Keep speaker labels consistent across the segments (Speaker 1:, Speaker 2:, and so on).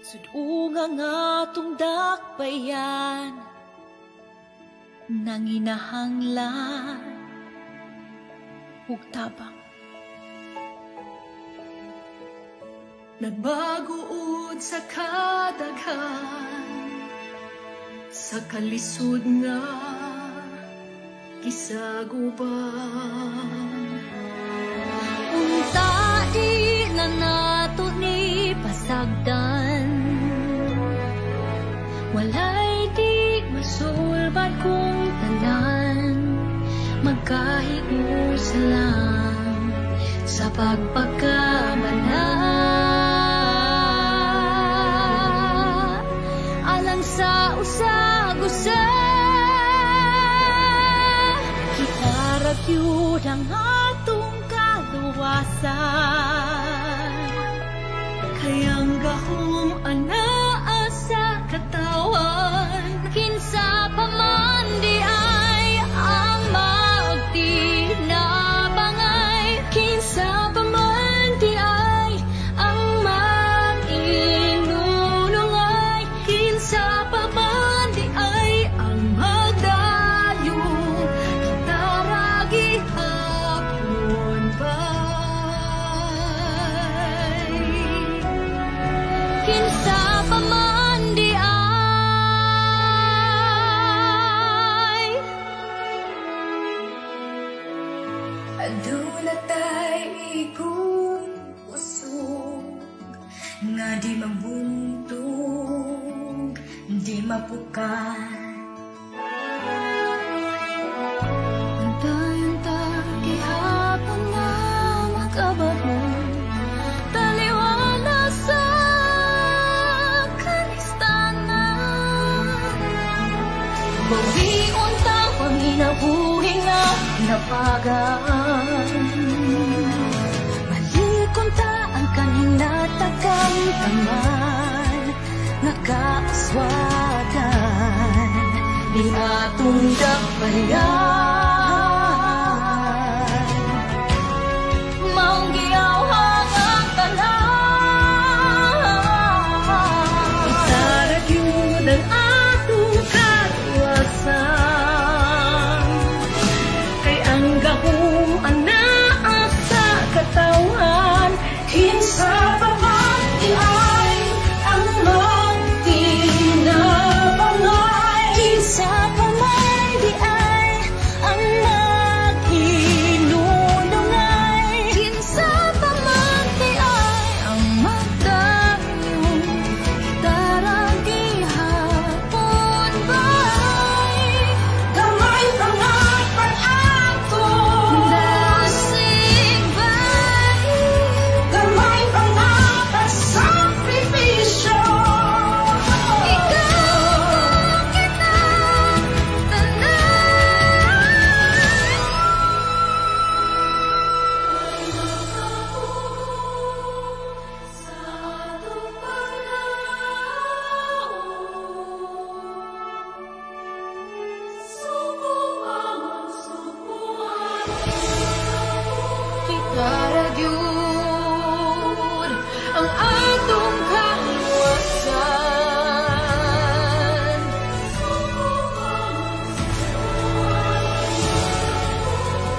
Speaker 1: Sudungang atong dakbayan nang inahanglan ug tabang.
Speaker 2: Nagbaguod sa kadaghan, sa kalisod nga gisaguban.
Speaker 1: Unta di na nato ni pasagdan, walay di masulbad kung tanan, magkahiusa lang sa pagpagkamala. Alang sa usag-usa, kita ragyud ang atong kaluwasan.
Speaker 2: Kayang gahom anaa sa katawan,
Speaker 1: Kinsa pa man di ay ang magtinabangay,
Speaker 2: kinsa pa man di ay ang mag-inulungay, kinsa pa man di ay ang magdayong kataragi hapon bay.
Speaker 1: kinsa pa man di ay.
Speaker 2: Aduna tay ikong usog nga di mabuntog, di mapukan. Unta-unta gihapon nga magabahon, taliwala sa kalistanan.
Speaker 1: Bawion ta panginabuhi nga napagaan, malikon ta ang kaninatagang taman, nakaaswagan di atong dakbayan. Maong giyawhang ang tanan,
Speaker 2: Itaragyud ang atong kaluwasan, kay ang gahom anaa sa katawan, kinsa pa man di ay ang magtinabangay,
Speaker 1: kinsa pa man di ay ang mag-inulungay, kinsa pa man di ay ang magdayong daragi hapon bay.
Speaker 2: gamay pa nga pag-ato,
Speaker 1: Dasig bay,
Speaker 2: gamay pa nga pag-sakripisyo.
Speaker 1: ikaw ang kitang tanan.
Speaker 2: Sa atong paglaom, subukan, subukan.
Speaker 1: Kita ragyud ang atong kaluwasan,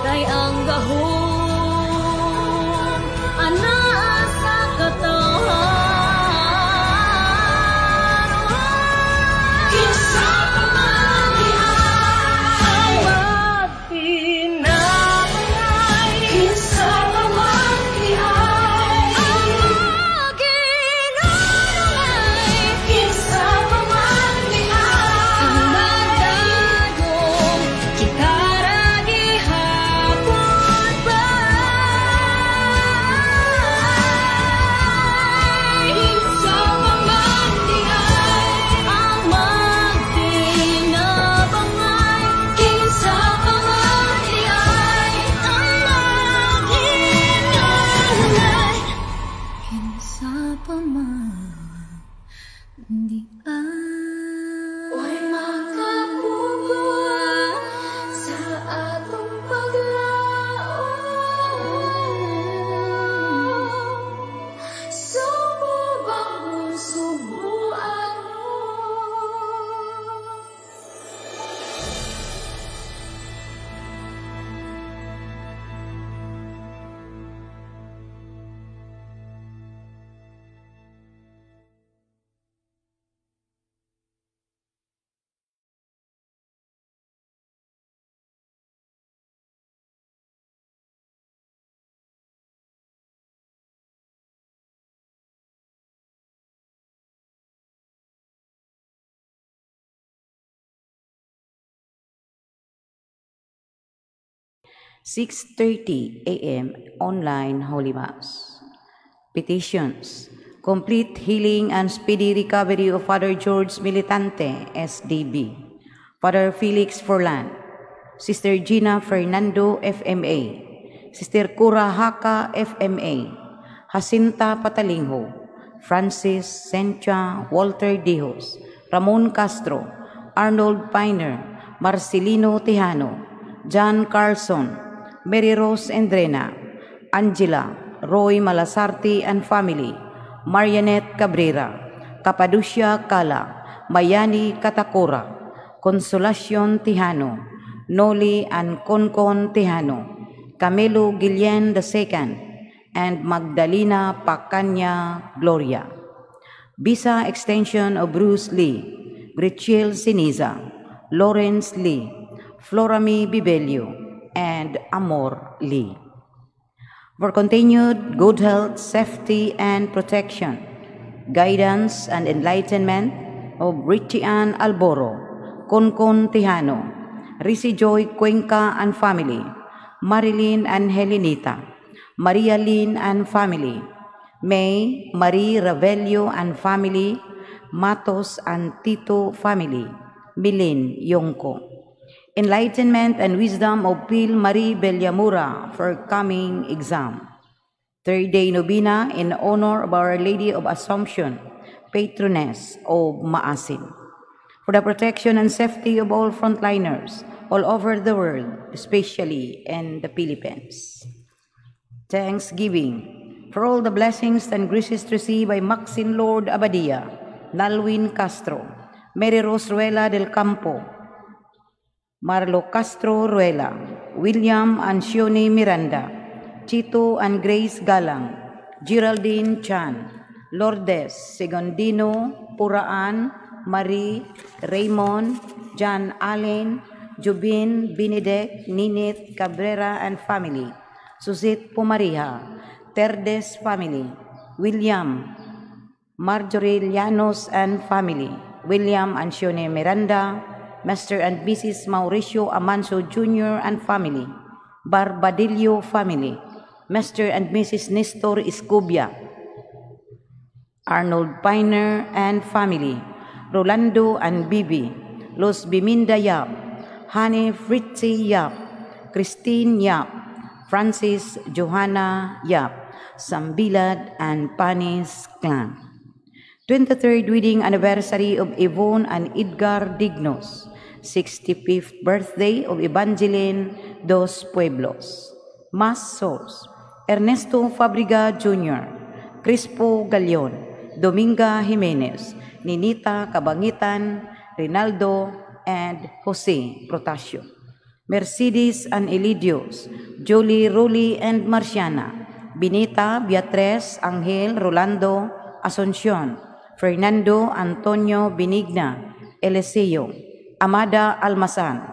Speaker 1: kay ang gahom anaa sa katawan.
Speaker 2: Kinsa pa man di ay
Speaker 1: Magtinabangay,
Speaker 2: kinsa pa man di ay
Speaker 1: mag-inulungay,
Speaker 2: kinsa pa man di
Speaker 1: ang
Speaker 2: ay
Speaker 1: magdayong kitaragi hapon bay.
Speaker 2: kinsa pa man di ay
Speaker 1: Ang magtinabangay,
Speaker 2: kinsa pa man di ay
Speaker 1: ang mag-inulungay,
Speaker 2: kinsa pa man di ay. Oy makapugot sa atong paglaom, sububang subo
Speaker 3: 6:30 a.m. online Holy Mass. Petitions: complete healing and speedy recovery of Father George Militante, SDB, Father Felix Forlan, Sister Gina Fernando, FMA, Sister Cura Haka, FMA, Jacinta Patalingho, Francis Sencha, Walter Dihos, Ramon Castro, Arnold Piner, Marcelino Tejano, John Carlson, Mary Rose Endrena, Angela, Roy Malasarte and family, Marianette Cabrera, Capaducia Cala, Mayani Katakura, Consolacion Tejano, Noli and Concon Tejano, Camilo Guillen II, and Magdalena Pacanya Gloria. Visa extension of Bruce Lee, Grichel Siniza, Lawrence Lee, Florami Bibelio, and Amor Lee. For continued good health, safety, and protection, guidance and enlightenment of Richian Alboro, Concon Tejano, Risi Joy Cuenca and family, Marilyn and Helenita, Maria Lynn and family, May, Marie Ravelio and family, Matos and Tito family, Milin Yongko. Enlightenment and wisdom of Pil Marie Bellamura for coming exam. Third day novena in honor of Our Lady of Assumption, patroness of Maasin. For the protection and safety of all frontliners all over the world, especially in the Philippines. Thanksgiving for all the blessings and graces received by Maxine Lord Abadia, Nalwin Castro, Mary Rose Ruela del Campo, Marlo Castro Ruela, William Ansione Miranda, Chito and Grace Galang, Geraldine Chan, Lourdes Segondino Puraan, Marie, Raymond, John Allen, Jubin Benedect, Ninit Cabrera and family, Suzette Pumariha, Terdes family, William, Marjorie Llanos and family, William Ansione Miranda, Mr. and Mrs. Mauricio Amanso Jr. and family, Barbadillo family, Mr. and Mrs. Nestor Escobia, Arnold Piner and family, Rolando and Bibi, Los Biminda Yap, Hani Fritzi Yap, Christine Yap, Francis Johanna Yap, Sambilad and Panis clan. 23rd wedding anniversary of Yvonne and Edgar Dignos, 65th birthday of Evangeline Dos Pueblos. Mass souls: Ernesto Fabriga Jr., Crispo Galion, Dominga Jimenez, Ninita Kabangitan, Rinaldo, and Jose Protasio. Mercedes and Elidios, Jolie Roli and Marciana, Binita Beatriz Angel Rolando Asuncion, Fernando Antonio Benigna Eliseo, Amada Almasan,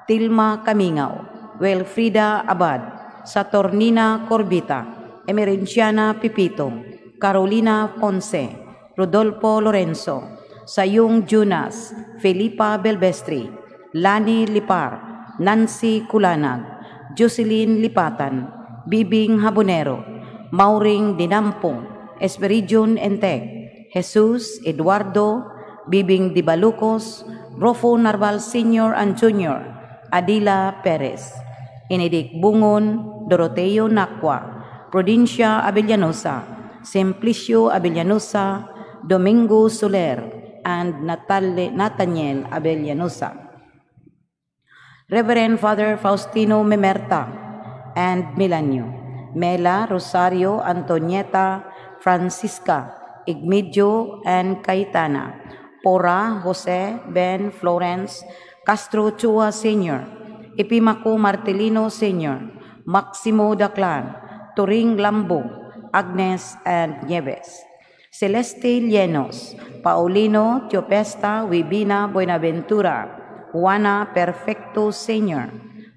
Speaker 3: Tilma Camingao, Wilfrida Abad, Saturnina Corbita, Emerenciana Pipito, Carolina Ponce, Rodolfo Lorenzo, Sayung Junas, Felipa Belbestri, Lani Lipar, Nancy Kulanag, Jocelyn Lipatan, Bibing Habonero, Mauring Dinampong, Esperidion Enteg, Jesus Eduardo, Bibing Dibalucos, Rofo Narval Sr. and Jr., Adila Perez, Inidik Bungon, Doroteo Nacua, Provincia Avellanosa, Simplicio Avellanosa, Domingo Soler, and Nathaniel Avellanosa. Reverend Father Faustino Memerta and Milanio, Mela Rosario Antonieta Francisca Igmedio and Cayetana, Pora Jose Ben Florence Castro Chua Sr., Epimaco Martelino Sr., Maximo Daclan, Turing Lambo, Agnes and Nieves, Celeste Llenos, Paulino Teopesta Wibina Buenaventura, Juana Perfecto Sr.,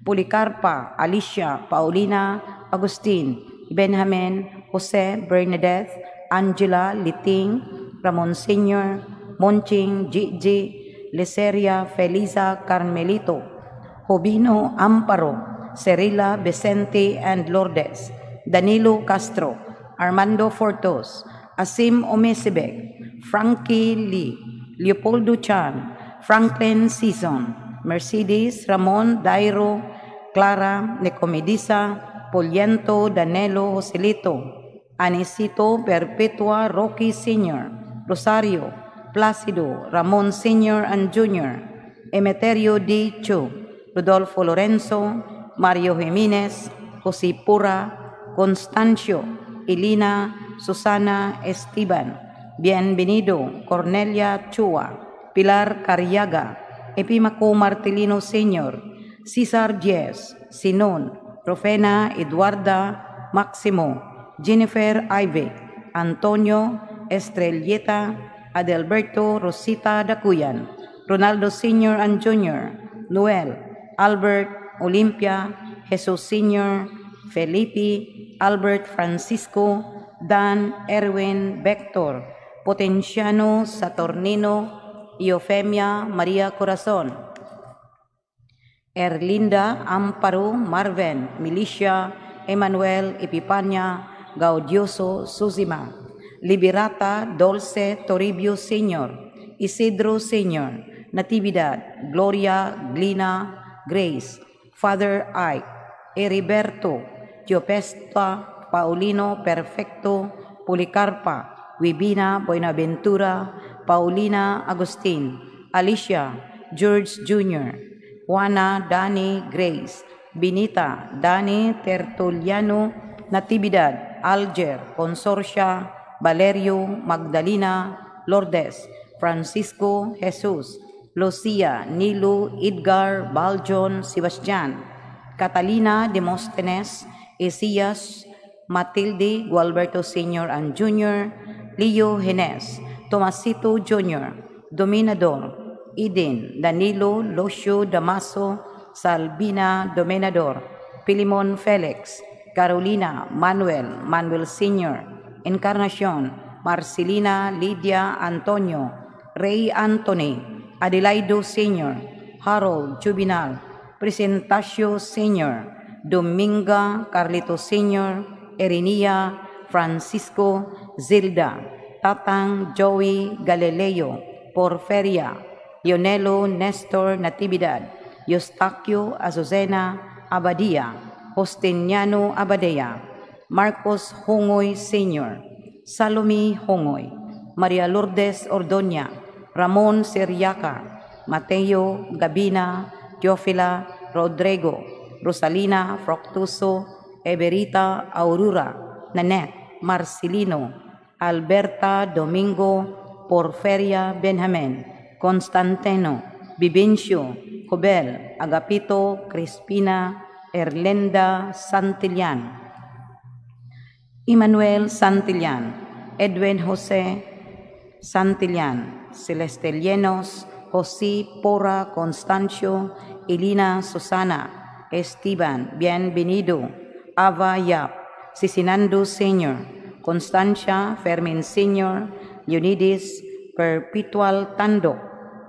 Speaker 3: Policarpa Alicia Paulina Agustin, Benjamin Jose Bernadette, Angela Liting, Ramon Sr., Monching Gigi, Liceria Felisa Carmelito, Jovino Amparo, Cerilla Vicente and Lourdes, Danilo Castro, Armando Fortos, Asim Omesibek, Frankie Lee, Leopoldo Chan, Franklin Season, Mercedes Ramon Dairo, Clara Necomedisa, Poliento Danelo Joselito, Anisito Perpetua Rocky Sr., Rosario Placido Ramon Sr. and Jr., Emeterio D. Chu, Rodolfo Lorenzo, Mario Jimenez, Jose Pura, Constancio, Elina, Susana Esteban, Bienvenido, Cornelia Chua, Pilar Carriaga, Epimaco Martelino Sr., Cesar Diez, Sinon, Rofena Eduarda Maximo, Jennifer Ive, Antonio Estrelleta, Adelberto Rosita Dacuyan, Ronaldo Sr. and Jr., Noel, Albert, Olympia, Jesus Sr., Felipe, Albert Francisco, Dan, Erwin, Vector, Potenciano, Saturnino, Eufemia, Maria Corazon, Erlinda, Amparo, Marven, Milicia, Emmanuel, Epipania, Gaudioso, Susima, Liberata, Dulce, Toribio Sr., Isidro Sr., Natividad, Gloria, Glina, Grace, Father Ike, Heriberto, Giopesta, Paulino, Perfecto, Policarpa, Wibina, Buenaventura, Paulina, Agustin, Alicia, George Jr., Juana, Dani, Grace, Binita, Dani, Tertuliano, Natividad, Alger, Consorcia, Valerio, Magdalena, Lourdes, Francisco, Jesus, Lucia, Nilo, Edgar, Baljon, Sebastian, Catalina, Demosthenes, Esias, Matilde, Gualberto Sr. and Jr., Leo Henes, Tomasito Jr., Dominador, Eden, Danilo, Lucio, Damaso, Salvina, Dominador, Pilimon Felix, Carolina, Manuel, Manuel Sr., Encarnacion, Marcelina, Lydia, Antonio, Ray Anthony, Adelaido Sr., Harold, Juvenal, Presentacio Sr., Dominga, Carlito Sr., Erinia, Francisco, Zilda, Tatang, Joey, Galileo, Porferia, Leonelo, Nestor, Natividad, Eustaquio, Azucena, Abadia, Justiniano Abadea, Marcos Hongoy Sr., Salome Hongoy, Maria Lourdes Ordoña, Ramon Seriaca, Mateo Gabina, Teofila Rodrigo, Rosalina Fructuoso, Eberita Aurora, Nanette Marcelino, Alberta Domingo, Porferia Benjamin, Constantino, Vivencio, Jobel, Agapito, Crispina, Erlenda Santillan, Emmanuel Santillan, Edwin Jose Santillan, Celeste Llenos, José Porra, Constancio, Elina Susana, Esteban, Bienvenido, Ava Yap, Cicinando Sr., Constancia, Fermin Sr., Leonidas Perpetual Tando,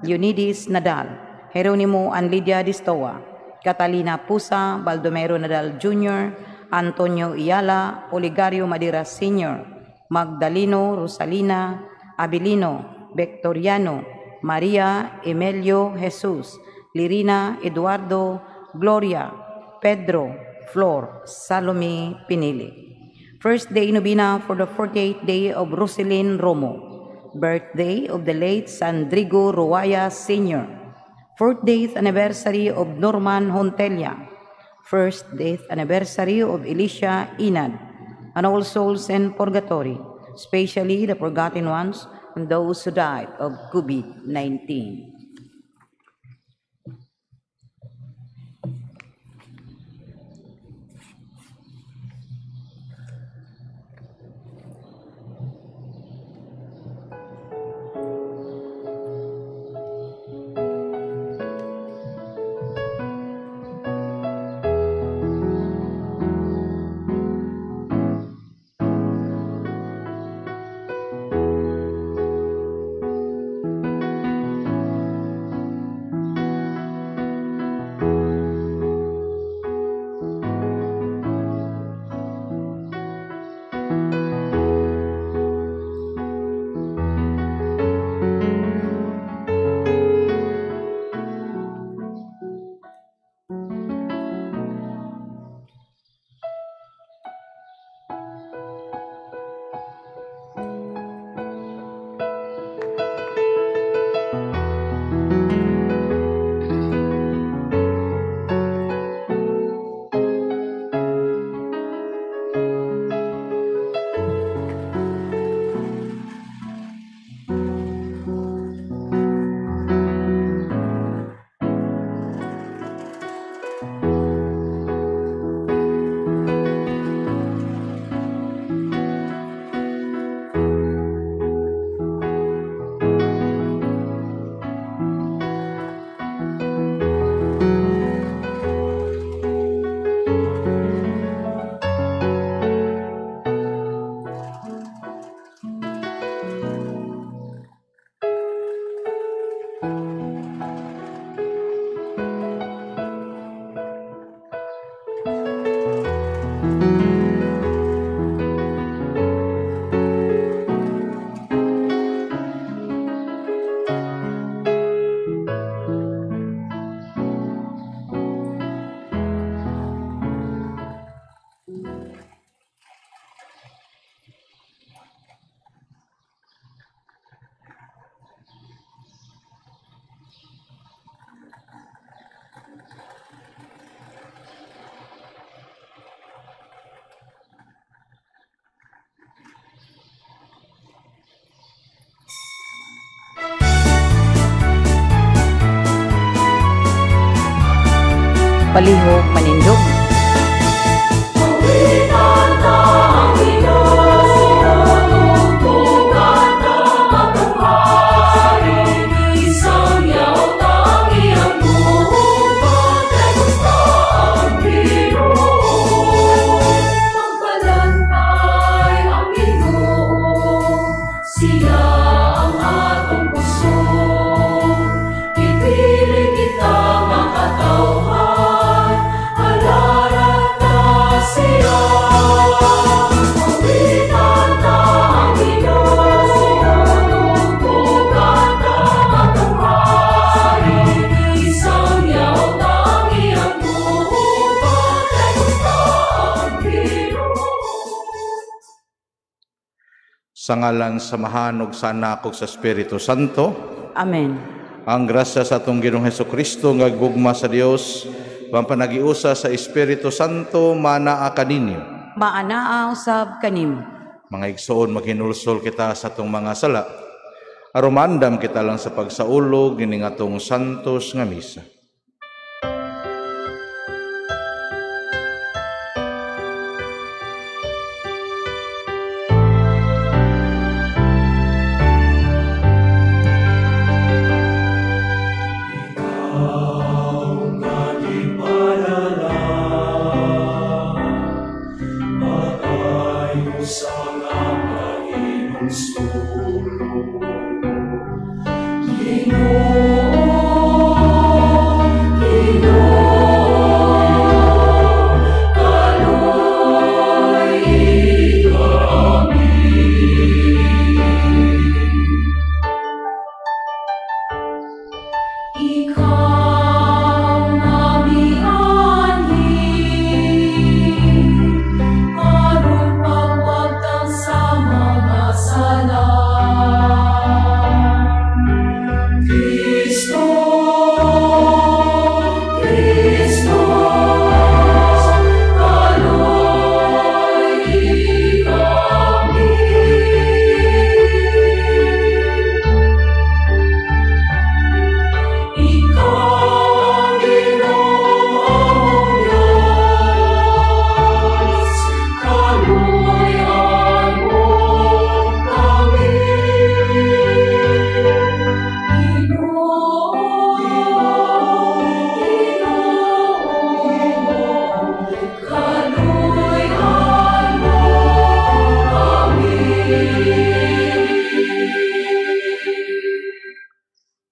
Speaker 3: Leonidas Nadal, Jeronimo and Lydia Distoa, Catalina Pusa, Baldomero Nadal Jr., Antonio Iala, Oligario Madera Sr., Magdaleno, Rosalina, Abilino, Victoriano, Maria, Emilio, Jesus, Lirina, Eduardo, Gloria, Pedro, Flor, Salome, Pinili. First day novena for the 48th day of Roselyn Romo, birthday of the late Sandrigo Roaya Sr., 40th anniversary of Norman Hontelia, first death anniversary of Elisha Inad, and all souls in purgatory, especially the forgotten ones and those who died of COVID-19. palihog manindog.
Speaker 4: Sa ngalan samahan ug sa Anak ug sa Espiritu Santo.
Speaker 3: Amen.
Speaker 4: Ang grasya sa atong Ginoong Hesukristo nga gugma sa Dios, ang panagiusa sa Espiritu Santo manaa kaninyo.
Speaker 3: Maanaa usab kanim.
Speaker 4: Mga igsoon, maghinulsol kita sa atong mga sala. Arumandam kita lang sa pagsaulog kining atong santos nga misa.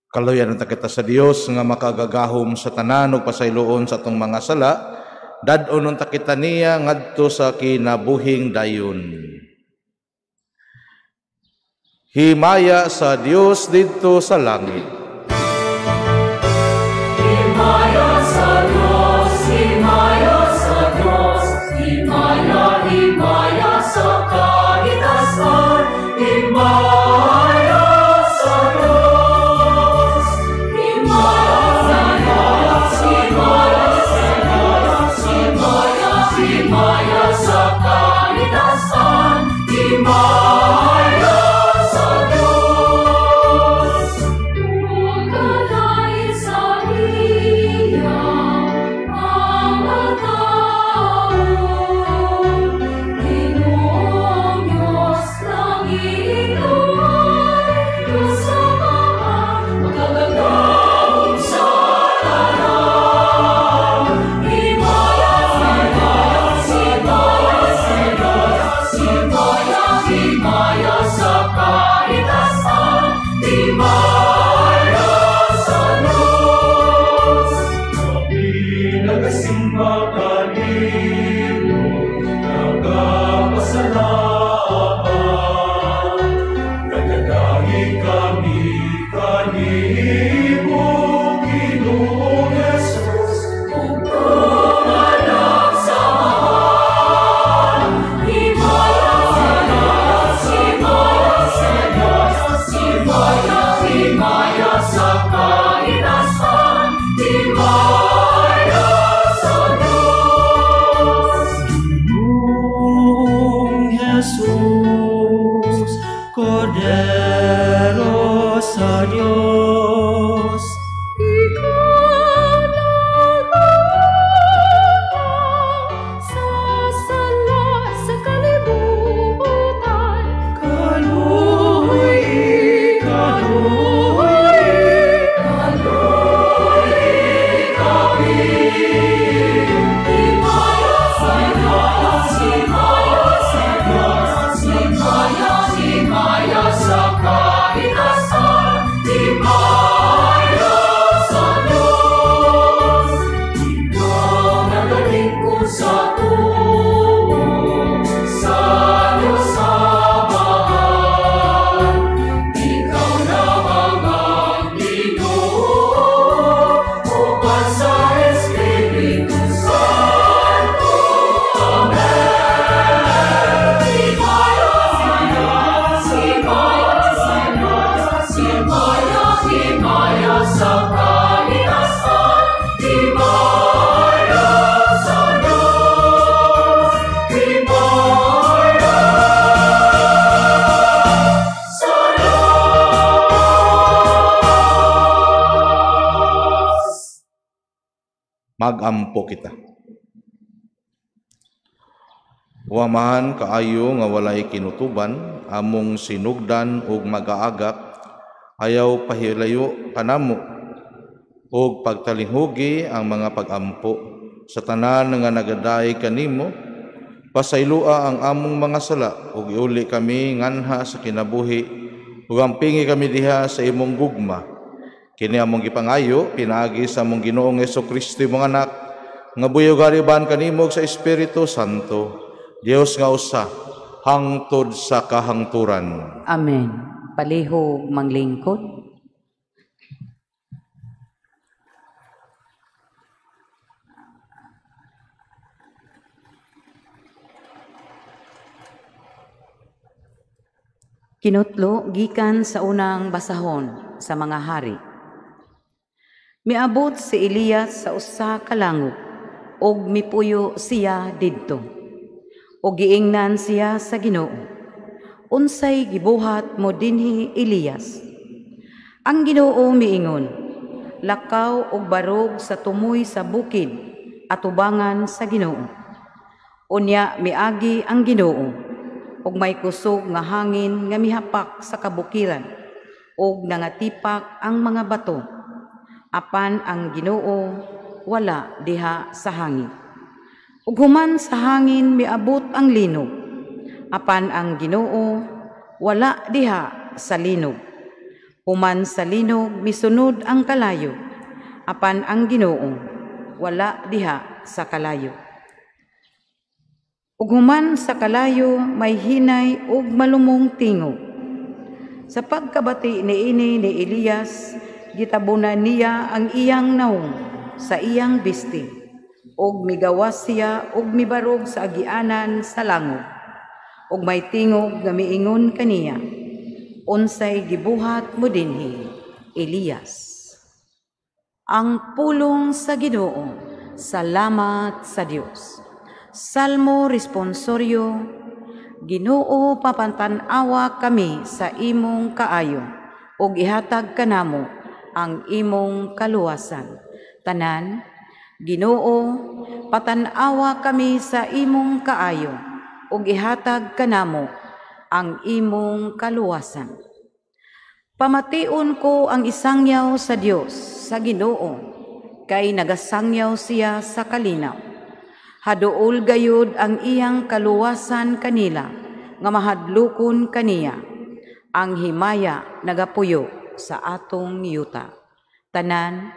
Speaker 4: Kaluyan unta kita sa Dios nga makagagahom sa tanan ug pasayloon sa atong mga sala, dad-on unta kita niya ngadto sa kinabuhing dayon. Himaya sa Dios didto sa langit.
Speaker 2: Himaya sa Dios, himaya sa Dios, himaya, himaya sa kalikasan, himaya.
Speaker 5: Dios,
Speaker 4: magampo kita. Wamahan kaayo nga walay kinutuban, among sinugdan ug magaagak, ayaw pahilayo kanamo, ug pagtalinghugi ang mga pagampo sa tanan nga nagaday kanimo, pasaylua ang among mga sala, ug iuli kami nganha sa kinabuhi, ug ampingi kami diha sa imong gugma. Kini among gipangayo, pinaagi sa among Ginoong Jesucristo imong anak, nga buyog-ariban kanimo sa Espiritu Santo, Dios nga usa, hangtod sa kahangturan.
Speaker 3: Amen. Palihog manglingkod. Kinutlo gikan sa unang basahon sa mga hari. Miabot si Elias sa usa ka langub, og mipuyo siya didto. O giingnan siya sa Ginoo, unsay gibuhat mo dinhi Elias? Ang Ginoo miingon, lakaw og barog sa tumoy sa bukid, atubangan sa Ginoo. Unya miagi ang Ginoo, og may kusog nga hangin nga mihapak sa kabukiran, og nangatipak ang mga bato. Apan ang Ginoo wala diha sa hangin. Ug human sa hangin miabot ang linog, apan ang Ginoo wala diha sa linog. Human sa linog misunod ang kalayo, apan ang Ginoo wala diha sa kalayo. Ug human sa kalayo may hinay ug malumong tingog. Sa pagkabati niini ni Elias, gitabunan niya ang iyang naong sa iyang bisti, og migawas siya og mibarog sa agianan sa langub, og may tingog nga miingon kaniya, unsay gibuhat mo dinhi, Elias? Ang pulong sa Ginoo. Salamat sa Dios. Salmo responsoryo. Ginoo, papantan-awa kami sa imong kaayo, og ihatag kanamo ang imong kaluwasan. Tanan, Ginoo, patan-awa kami sa imong kaayo, ug ihatag kanamo ang imong kaluwasan. Pamation ko ang isangyaw sa Dios, sa Ginoo, kay nagasangyaw siya sa kalinaw. Haduol gayud ang iyang kaluwasan kanila, nga mahadlukon kaniya. Ang himaya nagapuyo sa atong yuta. Tanan,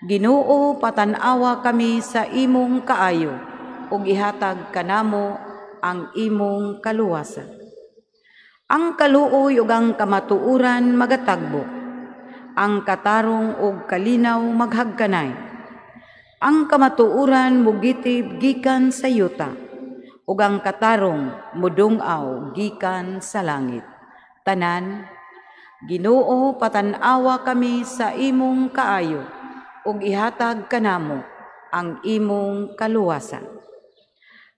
Speaker 3: Ginoo, patan-awa kami sa imong kaayo, ug ihatag kanamo ang imong kaluwasan. Ang kaluoy ug ang kamatuuran magatagbo, ang katarong ug kalinaw maghagkanay. Ang kamatuuran mugitib gikan sa yuta, ug ang katarong mudungaw gikan sa langit. Tanan, Ginoo, patan-awa kami sa imong kaayo, ug ihatag kanamo ang imong kaluwasan.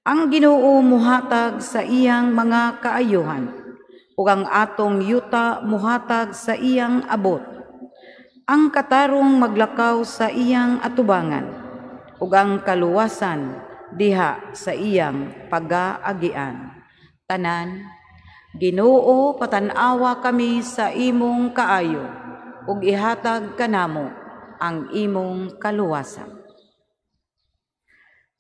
Speaker 3: Ang Ginoo muhatag sa iyang mga kaayuhan, ug ang atong yuta muhatag sa iyang abot. Ang katarong maglakaw sa iyang atubangan, ug ang kaluwasan diha sa iyang pag-aagian. Tanan, Ginoo, patan-awa kami sa imong kaayo, ug ihatag kanamo ang imong kaluwasan.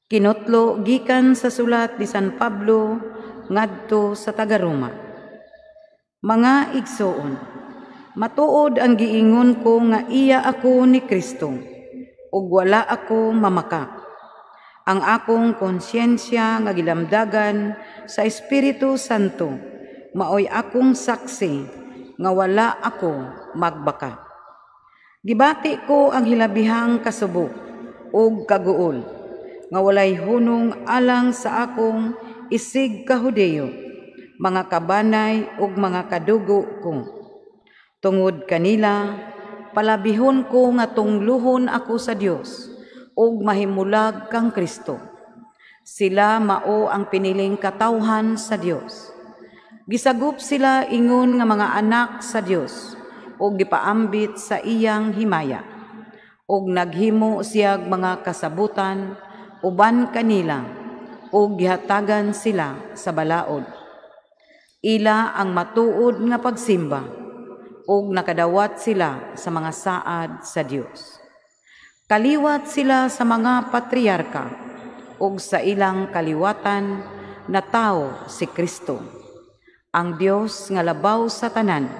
Speaker 3: Kinutlo gikan sa sulat ni San Pablo ngadto sa taga-Roma. Mga igsoon, matuod ang giingon ko nga iya ako ni Kristo, ug wala ako mamaka. Ang akong konsyensya nga gilamdagan sa Espiritu Santo, maoy akong saksi nga wala ako magbaka. Gibati ko ang hilabihang kasubok ug kaguol, nga walay hunong alang sa akong isig kahudeyo, mga kabanay ug mga kadugo ko. Tungod kanila, palabihon ko nga tungluhon ako sa Dios, ug mahimulag kang Kristo. Sila mao ang piniling katawhan sa Dios. Gisagup sila ingon nga mga anak sa Dios, ug gipaambit sa iyang himaya. ug naghimo siyag mga kasabutan uban kanila, ug gihatagan sila sa balaod. Ila ang matuod nga pagsimba, ug nakadawat sila sa mga saad sa Dios. Kaliwat sila sa mga patriarka, ug sa ilang kaliwatan na tao si Kristo, ang Dios nga labaw sa tanan,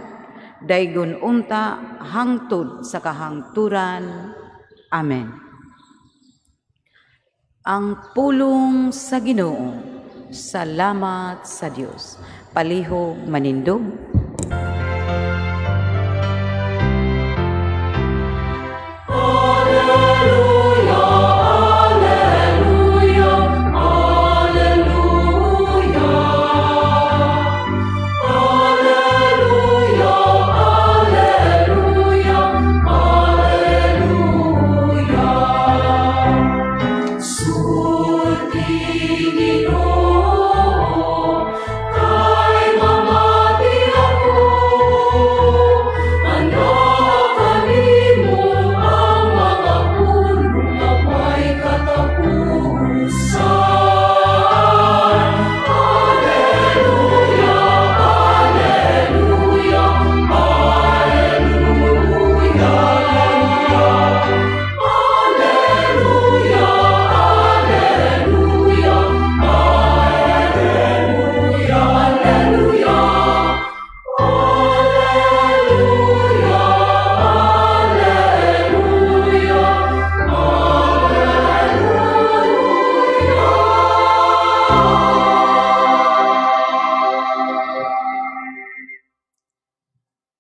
Speaker 3: daygon unta hangtod sa kahangturan. Amen. Ang pulong sa Ginoo. Salamat sa Dios. Palihog manindog.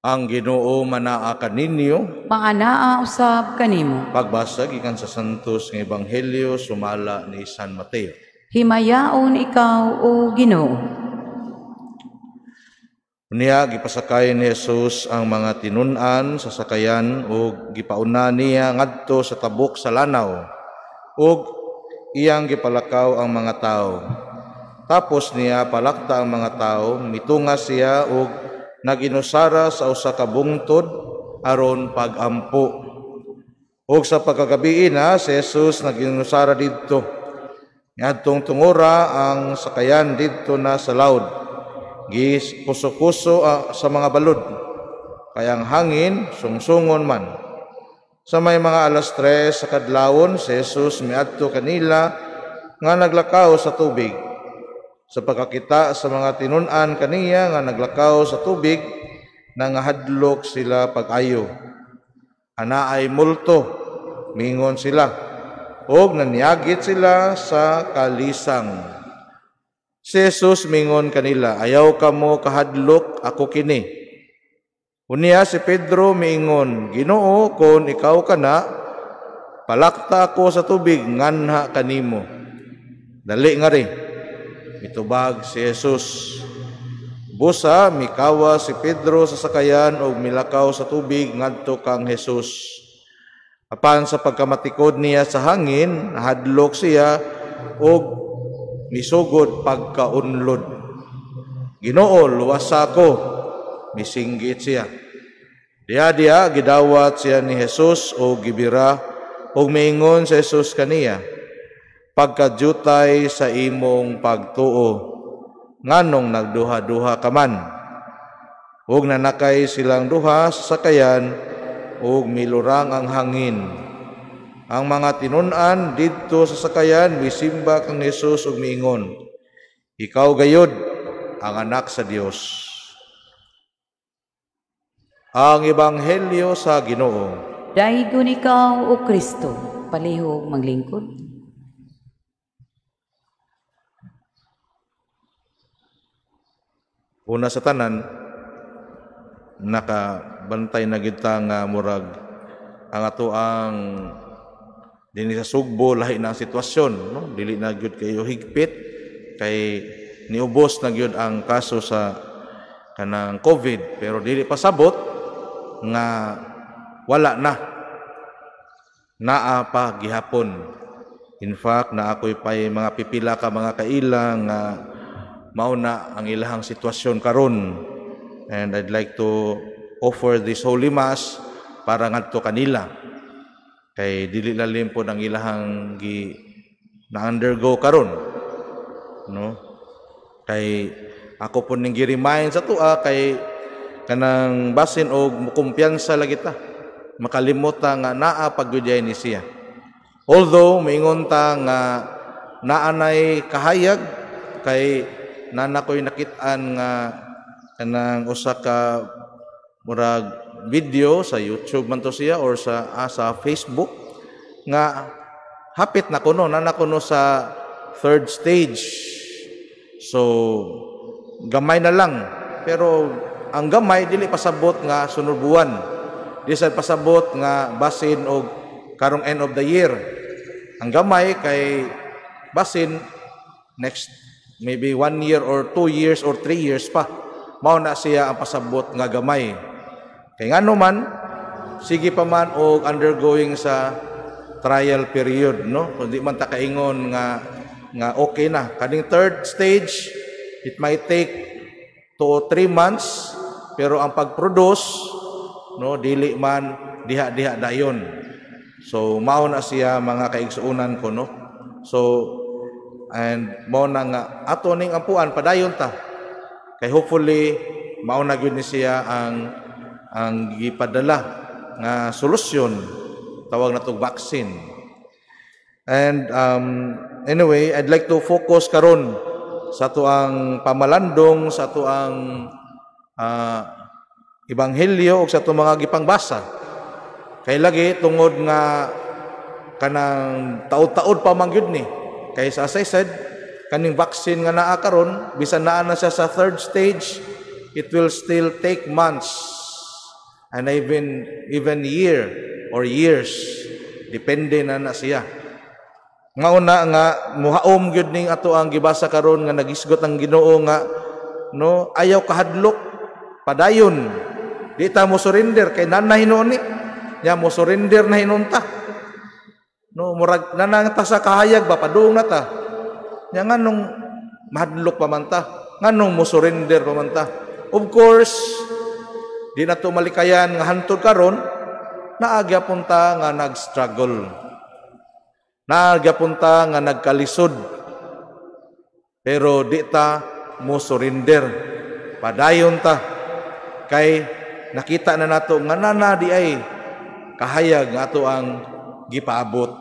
Speaker 4: Ang Ginoo manaa kaninyo.
Speaker 3: Maanaa usab kanimo.
Speaker 4: Pagbasa gikan sa Santos nga Ebanghelyo sumala ni San Mateo.
Speaker 3: Himayaon ikaw, O Ginoo.
Speaker 4: Unya gipasakay ni Jesus ang mga tinun-an sa sakayan ug gipauna niya ngadto sa tabok sa lanaw ug iyang gipalakaw ang mga tawo. Tapos niya palakta ang mga tawo, mitunga siya ug naginusara sa usa ka bungtod aron pagampo. Ug sa pagkagabi na si Jesus naginusara didto. Ngadtong tungora ang sakayan didto na sa laod. Gikuso-kuso sa mga balod. Kayang hangin sungsungon man. Sa may mga 3:00 sa kadlawon si Jesus miadto kanila nga naglakaw sa tubig. Sa pagkakita sa mga tinun-an kaniya nga naglakaw sa tubig, nangahadlok sila pag-ayo. Anaay multo, mingon sila, ug naniagit sila sa kalisang. Si Jesus mingon kanila, ayaw kamo kahadlok, ako kini. Unya si Pedro miingon, Ginoo, kung ikaw kana, palakta ako sa tubig, nganha kanimo. Dali nga rin. Mitubag si Jesus. Busa mikawa si Pedro sa sakayan ug milakaw sa tubig ngadto kang Jesus. Apan sa pagkamatikod niya sa hangin, nahadlok siya ug misugod pagkaunlod. Ginoo, luwasa ko. Misinggit siya. Diya gidawat siya ni Jesus ug gibira ug miingon sa Jesus kaniya, pagkadyutay sa imong pagtuo, nganong nagduha-duha ka man. Ug nanakay silang duha sa sakayan, ug milurang ang hangin. Ang mga tinun-an didto sa sakayan, misimba kang Jesus ug miingon, ikaw gayud ang anak sa Dios. Ang Ebanghelyo sa Ginoo.
Speaker 3: Daygon ikaw, O Kristo, palihog maglingkod.
Speaker 4: Una sa tanan, nakabantay na kita nga murag ang ato ang dinhi sa Sugbo lahi na ang sitwasyon, no? Dili na gyud kayo higpit kay niubos na gyud ang kaso sa kanang COVID, pero dili pasabot nga wala na. Naa pa gihapon. In fact, na ako'y pay mga pipila ka mga kailang nga mauna ang ilahang sitwasyon karon, and I'd like to offer this Holy Mass para ngadto kanila. kay dili lalim po ang ilahang na undergo karon, no? Kay ako po ning gi-remind sa tuwa kay kanang basin og kumpiyansa lagi ta, makalimot ta nga naa pagyud ni siya. Although maingon ta nga naanay kahayag kay nanakoy nakit-an nga kanang usa ka murag video sa YouTube man to siya or sa Facebook nga hapit na kuno nanakuno sa third stage. So gamay na lang, pero ang gamay dili pasabot nga sunod buwan, di sa pasabot nga basin og karong end of the year. Ang gamay kay basin next maybe 1 year or 2 years or 3 years pa mao na siya ang pasabot nga gamay. Kay ngano man sige pa man og undergoing sa trial period, no? Kundi man ta kaingon nga okay na kaning third stage, it might take 2 or 3 months, pero ang pag-produce, no, dili man diha dayon. So mao na siya mga kaigsuunan ko, no? So and mao na nga ato ning ampuan padayon ta kay hopefully mao na gyud ni siya ang gipadala nga solusyon, tawag na tong vaccine. And anyway, I'd like to focus karon sa tuang pamalandong, sa tuang ebanghelyo ug sa tuang mga gipangbasa. Kay lagi tungod nga kanang taud-taud pa man gyud ni. Kay as I said, kaning vaccine nga naa karon, bisan naa na siya sa third stage, it will still take months and even year or years, depende na siya. Nga una nga muhaom gyud ning ato ang gibasa karon nga nagisgot ang Ginoo nga no ayaw kahadlok padayon, di ta mo surrender kay nanay hinuon ni nya mo surrender na hinunta, no murag nanang ta sa kahayag ba padung na ta nya nganong mahadlok pa man ta, nganong mo surrender pa man ta. Of course di na to malikayan nga hantod karon naagya punta nga nag-struggle, naagya punta nga nagkalisod, pero di ta mo surrender, padayon ta kay nakita na nato nga nana di ay kahayag nga ato ang gipaabot.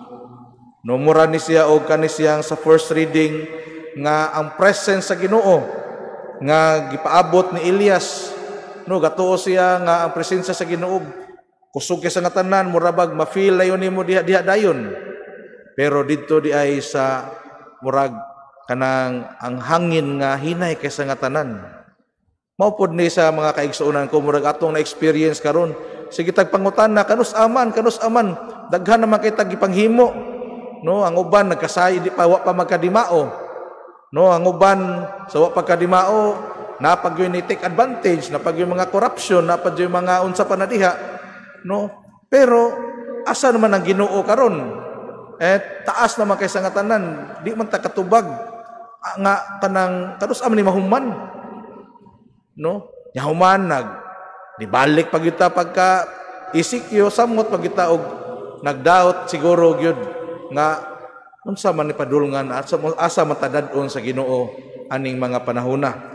Speaker 4: No mura ni siya og kani siyang sa first reading nga ang presence sa Ginoo nga gipaabot ni Elias. No gatuo siya nga ang presensya sa Ginoo kusog sa nga tanan, murabag ma-feel layon nimo diha dayon. Pero didto di ay sa murag kanang ang hangin nga hinay kaysa nga tanan. Mao pod ni sa mga kaigsuonan ko murag atong na-experience karon. Sige tagpangutan-na kanus aman daghan naman kay tagipanghimo. No ang uban nagkasay di pa wa pa magkadimao. No ang uban sa wa pagkadimao napagyoy ni take advantage, napagyoy mga corruption, napagyoy mga unsa pa na diha, no? Pero asa naman ang Ginoo karon? Taas naman kaysa nga tanan, di man ta katubag nga kanang kanus aman ni mahuman, no? Yahuman nibalik pag kita pagka isikyo samot pag kita og nagdaot siguro gyud nga unsa man ni padulngan asa matadad-on sa Ginoo aning mga panahona.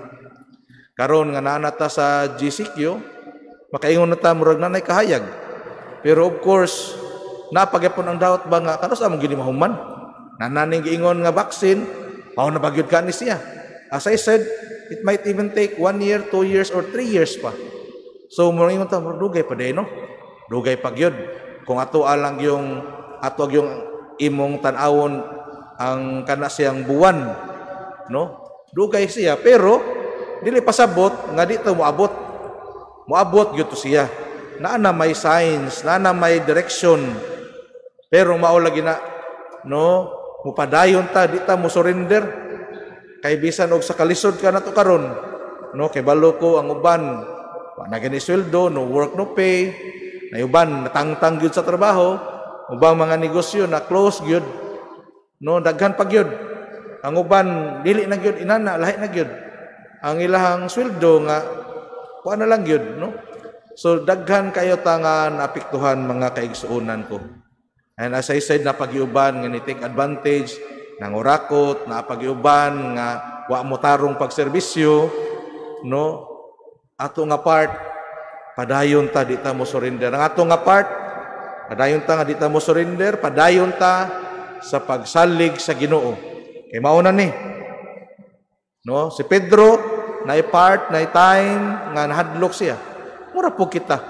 Speaker 4: Karon nga nanata sa GCQ, makaingon na ta murag nanay kahayag. Pero of course, napagapon ang daot ba nga kanus among gini mahuman. Nananing giingon nga vaccine, mao na bagyod ka ni siya. As I said, it might even take 1 year, 2 years or 3 years pa. So murag ingon ta dugay pa day no. Dugay pagyod. Kung ato alang yung imong tan-awon ang kana siyang buwan, no? Dugay siya pero dili pasabot nga di ta moabot gyud to siya. Naa na may signs, naa na may direction. Pero mao lagi na no, mupadayon ta, di ta mo surrender. Kay bisan og sa kalisod ka nato karon, no, kay balo ko ang uban wa na gani sweldo, no work no pay. Na uban natangtang gyud sa trabaho, ubang mga negosyo na close gyud. No, daghan pa gyud. Ang uban dili na gyud inana, lahi na gyud. Ang ilahang sweldo nga kuha na lang yun, no? So daghan kayo tangan apektuhan mga kaigsuonan ko. And as I said, napagiuban nga ni take advantage ng urakot, napagiuban nga wa mo tarong pagserbisyo, no? Ato nga part, padayon ta di ta mo surrender. Ang ato nga part, padayon ta nga di ta mo surrender, padayon ta sa pagsalig sa Ginoo. Kay mao na ni. No, si Pedro na part na time nga nahadlok siya. Mura po kita.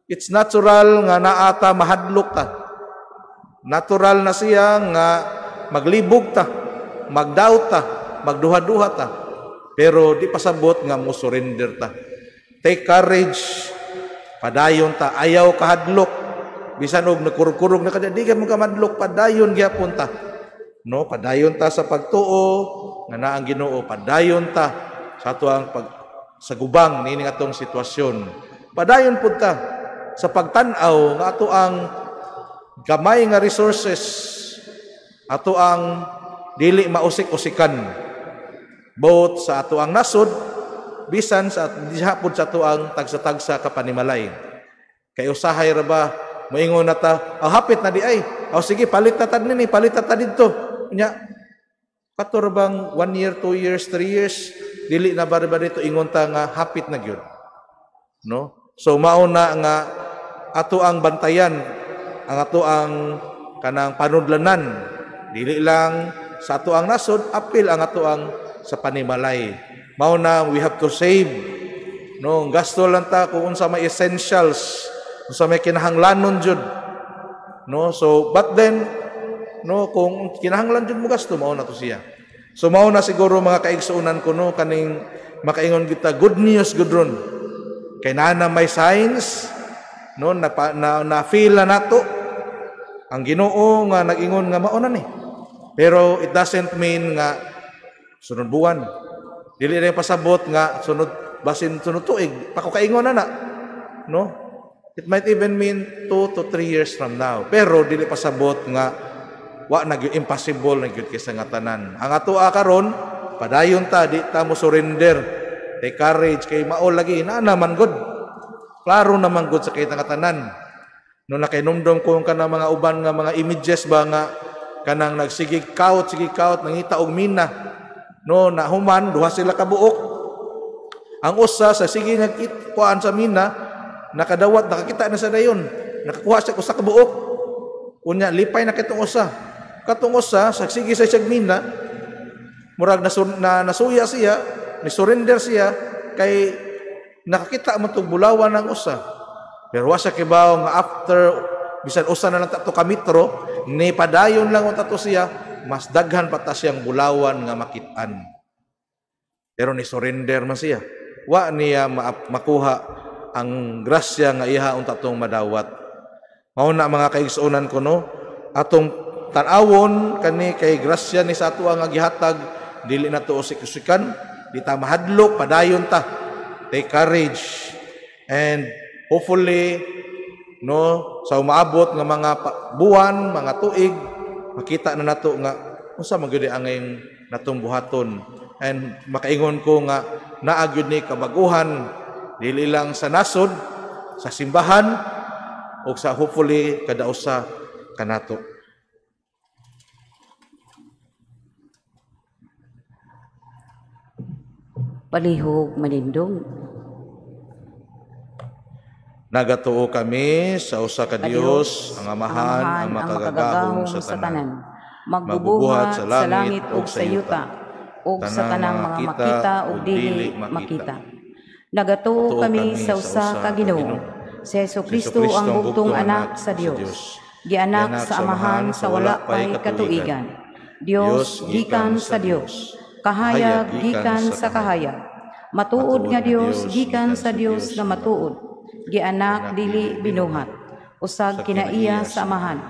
Speaker 4: It's natural nga naata mahadlok ta. Natural na siya nga maglibog ta, magdoubt ta, magduha-duha ta. Pero di pasabot nga mo surrender ta. Take courage. Padayon ta, ayaw kahadlok. Bisan og nagkurog-kurog na kada di ka mo kamadlok, padayon gyapon ta. No, padayon ta sa pagtuo nga naa ang Ginoo, padayon ta sa atuang sa gubang nining atong sitwasyon. Padayon pud ta sa pagtan-aw nga ato ang gamay nga resources, ato ang dili mausik-usikan both sa ato ang nasod bisan sa diha pud sa ato ang tagsa-tagsa ka panimalay. Kay usahay ra ba moingon na ta, hapit na di ay. Sige, palit na ta nini, palit na ta didto. Nya kator bang 1 year, 2 years, 3 years dili na ba dito ingon ta nga hapit na gyud. No? So mao na nga ato ang bantayan, ang ato ang kanang panudlanan, dili lang sa ato ang nasod, apil ang ato ang sa panimalay. Mao na we have to save. No, gasto lang ta kung unsa may essentials, unsa may kinahanglanon jud. No, so but then no, kung kinahanglan jud mo gasto, mao na to siya. So mao na siguro mga kaigsuunan ko no kaning makaingon kita good news gudron. Kay na may signs no na feel na nato ang Ginoo nga nag-ingon nga mao na ni. Pero it doesn't mean nga sunod buwan. Dili na pasabot nga sunod tuig pakukaingon na no. It might even mean 2 to 3 years from now. Pero dili pasabot nga wa na gyud impossible na gyud kisa nga tanan. Ang ato karon padayon ta di ta mo surrender. Take courage kay mao lagi na naman gud. Klaro naman gud sa kita nga tanan. No nakainomdom ko kana mga uban nga mga images ba nga kanang nagsigig kaut nangita og mina. No na human duha sila ka buok. Ang usa sa sige nagkuan sa mina nakadawat nakakita na sa dayon. Nakakuha siya usa ka buok. Unya lipay na kitong usa. Katong usa sa sige sa siyang mina murag nasuya siya, ni surrender siya kay nakakita man tong bulawan ng usa. Pero wasa kibaw nga after bisan usa na lang tato ka metro ni padayon lang tato siya mas daghan pa ta siyang bulawan nga makit-an. Pero ni surrender man siya. Wa niya makuha ang grasya nga iha unta tong madawat. Mao na mga kaigsuonan ko no, atong tan-awon kani kay grasya ni sa ato nga gihatag dili na to usik-usikan, di ta mahadlok, padayon ta. Take courage and hopefully no sa umaabot nga mga buwan, mga tuig makita na nato nga unsa man gyud ang natong buhaton. And makaingon ko nga naa gyud ni kabaguhan dili lang sa nasod, sa simbahan o sa hopefully kada usa kanato.
Speaker 3: Palihog manindong.
Speaker 4: Nagatuo kami sa usa ka Dios, ang Amahan, ang makagagahom sa tanan, magbubuhat sa langit ug sa yuta, ug sa tanang mga makita ug dili makita. Nagatuo kami sa usa ka Ginoo, si Jesucristo ang bugtong anak sa Dios, gianak sa Amahan sa wala pay katuigan, Dios gikan sa Dios, kahayag gikan sa kahayag, matuod nga Dios gikan sa Dios nga matuod, gianak dili binuhat, usag kinaiya sa Amahan,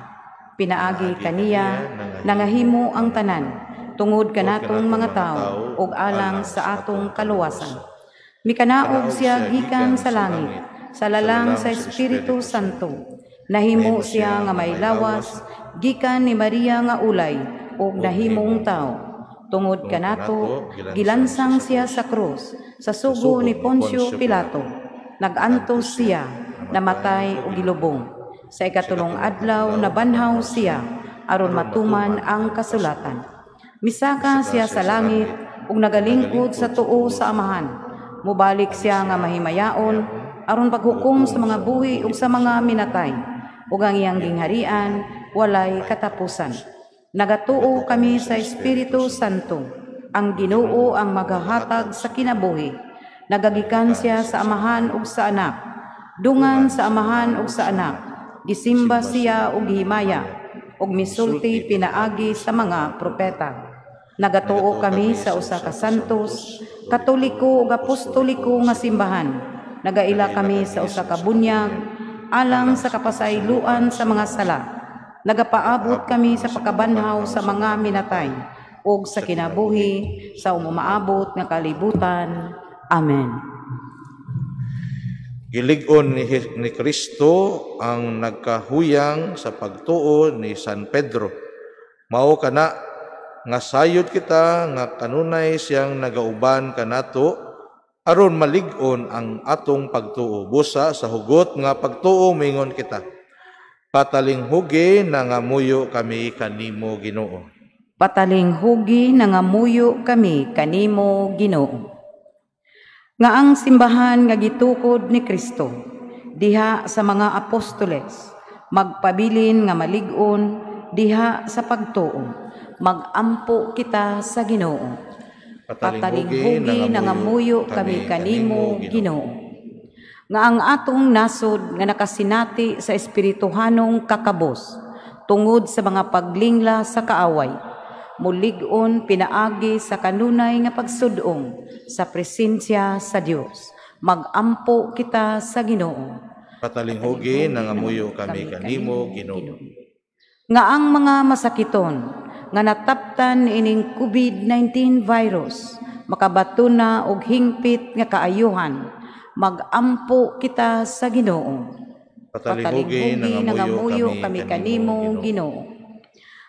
Speaker 4: pinaagi kaniya, nangahimo ang tanan, tungod kanatong mga tao, ug alang sa atong kaluwasan. Mikanaog siya gikan sa langit, sa lalang sa Espiritu Santo, nahimo siya nga may lawas, gikan ni Maria nga ulay, ug nahimong tao. Tungod kanato, gilansang siya sa krus, sa sugo ni Poncio Pilato, nagantos siya, namatay o gilubong.
Speaker 3: Sa ikatulong adlaw nabanhaw siya aron matuman ang kasulatan. Misaka siya sa langit ug nagalingkod sa tuo sa Amahan. Mubalik siya nga mahimayaon aron paghukom sa mga buhi ug sa mga minatay. Ug ang iyang gingharian walay katapusan. Nagatuo kami sa Espiritu Santo. Ang Ginoo ang maghahatag sa kinabuhi. Nagagikan siya sa Amahan ug sa Anak. Dungan sa Amahan ug sa Anak. Gisimba siya ug gihimaya ug misulti pinaagi sa mga propeta. Nagatuo kami sa usa ka santos, katoliko ug apostoliko nga simbahan. Nagaila kami sa usa ka bunyag alang sa kapasayloan sa mga sala. Nagapaabot kami sa pagkabanhaw sa mga minatay ug sa kinabuhi sa umaabot nga kalibutan. Amen.
Speaker 4: Gilig-on ni Kristo ang nagkahuyang sa pagtuo ni San Pedro. Mao kana nga sayod kita nga kanunay siyang nagauban kanato aron malig-on ang atong pagtuo. Busa sa hugot nga pagtuo mingon kita. Patalinghugi na nga muyo kami kanimo Ginoo.
Speaker 3: Patalinghugi na nga muyo kami kanimo Ginoo. Nga ang simbahan nga gitukod ni Kristo diha sa mga apostoles magpabilin nga malig-on diha sa pagtuo. Magampo kita sa Ginoo. Patalinghugi na nga muyo kami kanimo Ginoo. Nga ang atong nasod nga nakasinati sa espirituhanong kakabos tungod sa mga paglingla sa kaaway, mulig-on pinaagi sa kanunay nga pagsudong sa presensya sa Dios. Magampo kita sa Ginoo.
Speaker 4: Patalinghugi na nga muyo kami kanimo Ginoo.
Speaker 3: Nga ang mga masakiton nga nataptan ining COVID-19 virus makabatuna og hingpit nga kaayuhan, magampo kita sa Ginoo.
Speaker 4: Patalinghugi na nga muyo kami
Speaker 3: kanimo Ginoo.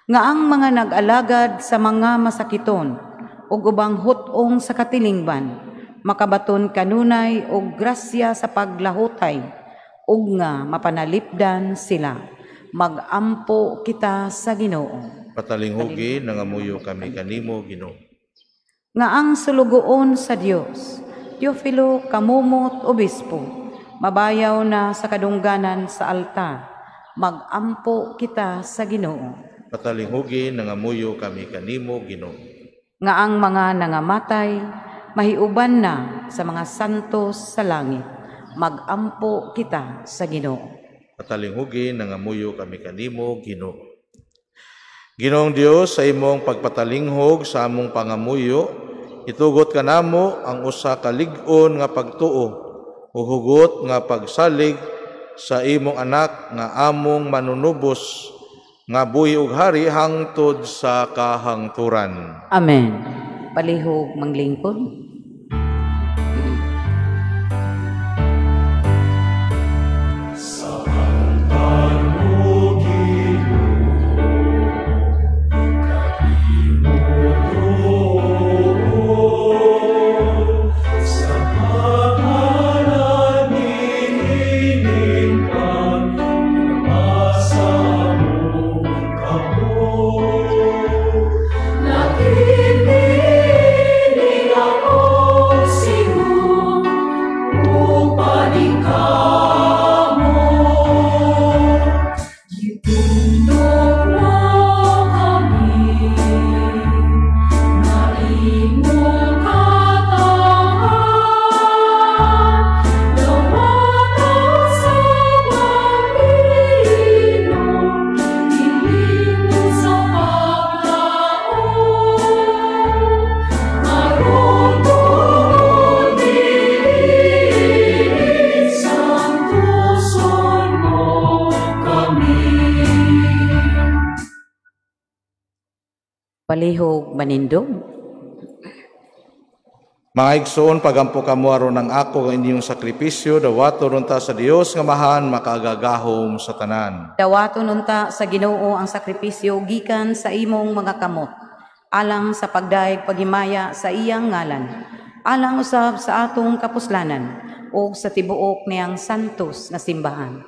Speaker 3: Nga ang mga nag-alagad sa mga masakiton ug ubang hutong sa katilingban makabaton kanunay og grasya sa paglahutay ug nga mapanalipdan sila. Magampo kita sa Ginoo.
Speaker 4: Patalinghugi na nga muyo kami kanimo Ginoo.
Speaker 3: Nga ang sulugoon sa Dios, Teofilo Kamumot Obispo, mabayaw na sa kadungganan sa altar. Magampo kita sa Ginoo.
Speaker 4: Patalinghugi na nga muyo kami kanimo Ginoo.
Speaker 3: Nga ang mga nangamatay mahiuban na sa mga santos sa langit. Magampo kita sa Ginoo.
Speaker 4: Patalinghugi na nga muyo kami kanimo Ginoo. Ginoong Dios, sa imong pagpatalinghog sa among pangamuyo, itugot kanamo ang usa ka lig-on nga pagtuo o hugot nga pagsalig sa imong anak nga among manunubos nga buhi ug hari hangtod sa kahangturan.
Speaker 3: Amen. Palihog manglingkod. Palihog manindog.
Speaker 4: Mga igsoon, pagampo kamo aron ang ako ang inyong sakripisyo, dawato ron ta sa Dios nga mahan makagagahom sa tanan.
Speaker 3: Dawato nunta sa Ginoo ang sakripisyo gikan sa imong mga kamot, alang sa pagdaig pagimaya sa iyang ngalan, alang usab sa atong kapuslanan, o sa tibuok niyang santos na simbahan.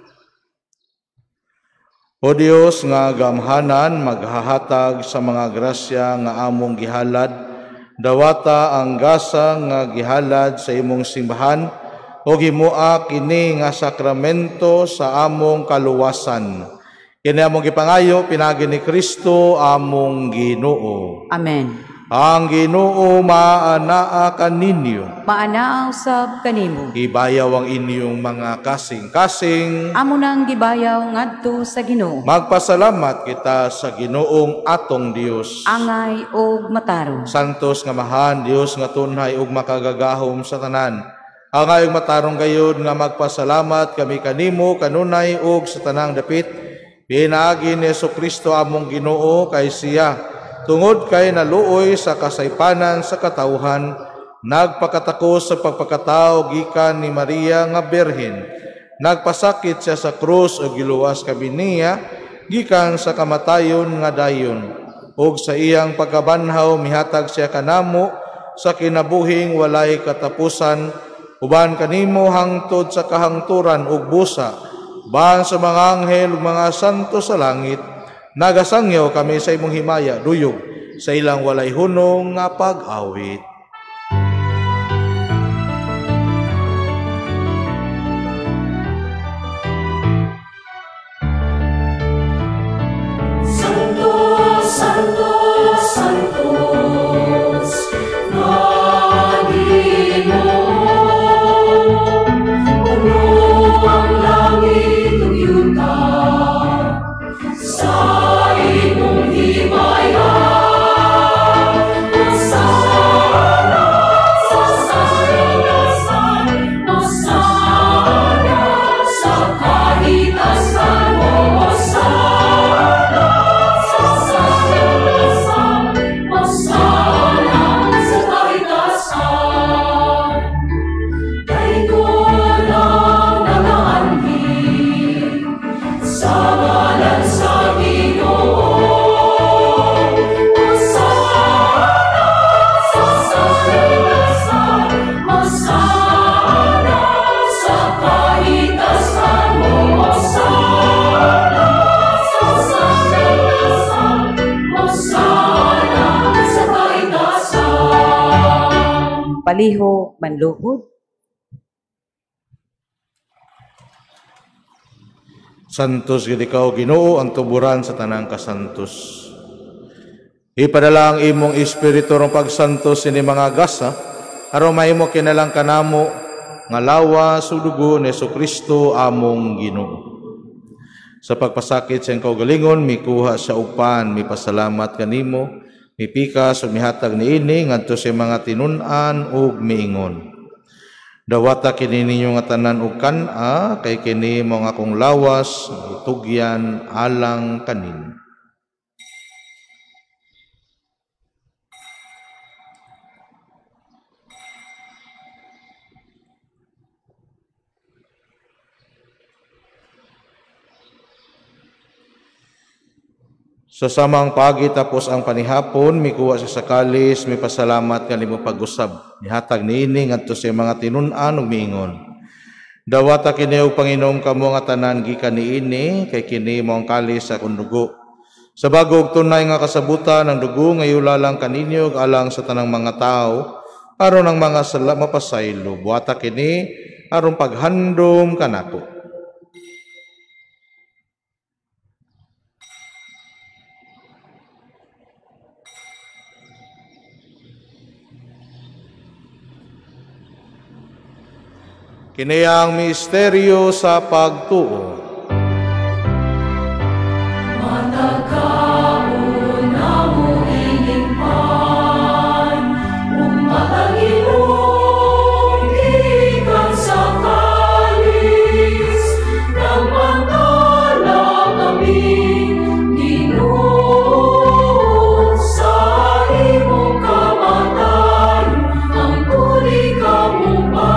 Speaker 4: O Dios nga gamhanan maghahatag sa mga grasya nga among gihalad, dawata ang gasa nga gihalad sa imong simbahan o himua kini nga sakramento sa among kaluwasan. Kini among gipangayo pinagi ni Kristo among Ginoo.
Speaker 3: Amen.
Speaker 4: Ang Ginoo maanaa kaninyo.
Speaker 3: Maanaa usab kanimo.
Speaker 4: Ibayaw ang inyong mga kasing-kasing.
Speaker 3: Amo nang gibayaw ngadto sa Ginoo.
Speaker 4: Magpasalamat kita sa Ginoong atong Dios.
Speaker 3: Angay og matarong.
Speaker 4: Santos nga mahan Dios nga tunhay ug makagagahom sa tanan. Angay ug matarong gayud nga magpasalamat kami kanimo kanunay ug sa tanang dapit. Pinaagi ni Jesucristo among Ginoo kay siya tungod kay naluoy sa kasaypanan sa katawhan, nagpakatakos sa pagpakatao gikan ni Maria nga Birhen. Nagpasakit siya sa krus o giluwas kabiniya gikan sa kamatayon nga dayon. Ug sa iyang pagkabanhaw mihatag siya kanamo sa kinabuhing walay katapusan, uban kanimo hangtod sa kahangturan ug busa, ban sa mga anghel ug mga santo sa langit. Nagasangyaw kami sa imong himaya, duyog sa ilang walay hunong nga pag-awit.
Speaker 2: Santo, Santo, Santos, na Ginoo, puno ang langit ug yuta sa imong himaya. Hosana sa sanlibutan, Hosana sa kahitasan mo, Hosana sa sanlibutan, Hosana sa kahitasan. Kay kulang nagaanhin sa ngalan sa Ginoo. Hosana sa sanlibutan, Hosana sa kahitasan mo, Hosana sa sanlibutan, Hosana sa kahitasan.
Speaker 3: Paliho manluhod.
Speaker 4: Santos gid ikaw Ginoo ang tuburan sa tanang kasantos. Ipadala ang imong espiritu rong pagsantos ini mga gasa aron mahimo kinalang kanamo nga lawas ug dugo ni Jesucristo among Ginoo. Sa pagpasakit sa iyang kaugalingon mikuha sa upan, mipasalamat kanimo, mipikas ug mihatag niini ngadto sa mga tinun-an ug miingon. Dawata kini ninyo nga tanan ug kan-a kay kini mao nga akong lawas tugyan alang kanin. Sa samang pagi tapos ang panihapon, mikuha sa kalis, may pasalamat kanimo pag-usab. Mihatag niini ngadto sa mga tinun-an ug miingon. Dawata kini og Panginoon kamo nga tanan gikan niini kay kini mao ang kalis sa akong dugo. Sa bagog tunay nga kasabutan ng dugo nga iulalang kaninyo ug alang sa tanang mga tao aron ang mga sala mapasaylo. Buhata kini aron paghandom kanako. Kini ang misteryo sa pagtuo.
Speaker 2: Matagkaon na mo iningpan, umatagilong ikan sa kalis, nang magdala kami, Ginoo, sa imong kamatan, ang tuli kamong balik.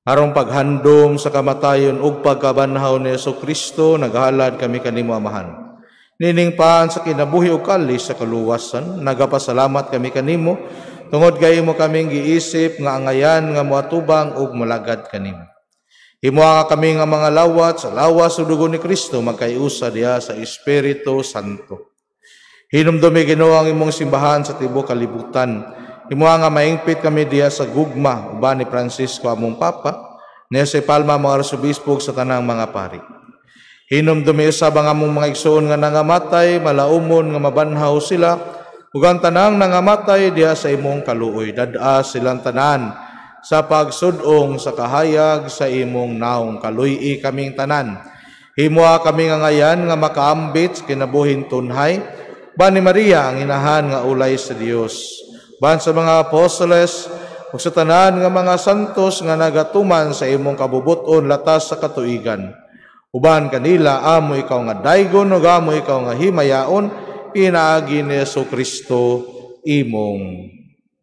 Speaker 4: Arong paghandom sa kamatayon ug pagkabanhaw ni Jesu-Kristo, naghalad kami kanimo amahan. Nining paan sa kinabuhi ug kalis sa kaluwasan, nagapasalamat kami kanimo, tungod kay imo kaming giisip nga angayan nga moatubang ug malagad kanimo. Himuha kami nga mga lawat sa lawas sa dugo ni Kristo magkaiusa diha sa Espiritu Santo. Hinumdumi Ginoo ang imong simbahan sa tibuok kalibutan. Himuha nga maingpit kami diha sa gugma uban ni Francisco among Papa, ni Jose Palma mga arsobispo sa tanang mga pari. Hinumdumi usab ang among mga igsoon nga nangamatay, malaumon nga mabanhaw sila, ug ang tanang nangamatay diha sa imong kaluoy. Dad-a silang tanan sa pagsudong sa kahayag sa imong naong kaluy-i kaming tanan. Himuha kami nga ngayan nga makaambit kinabuhin tunhay, ban ni Maria ang inahan nga ulay sa Dios, ban sa mga apostoles ug sa tanan nga mga santos nga nagatuman sa imong kabubuton latas sa katuigan. Uban kanila amo ikaw nga daygon ug amo ikaw nga himayaon, pinaagi ni Jesu-Kristo imong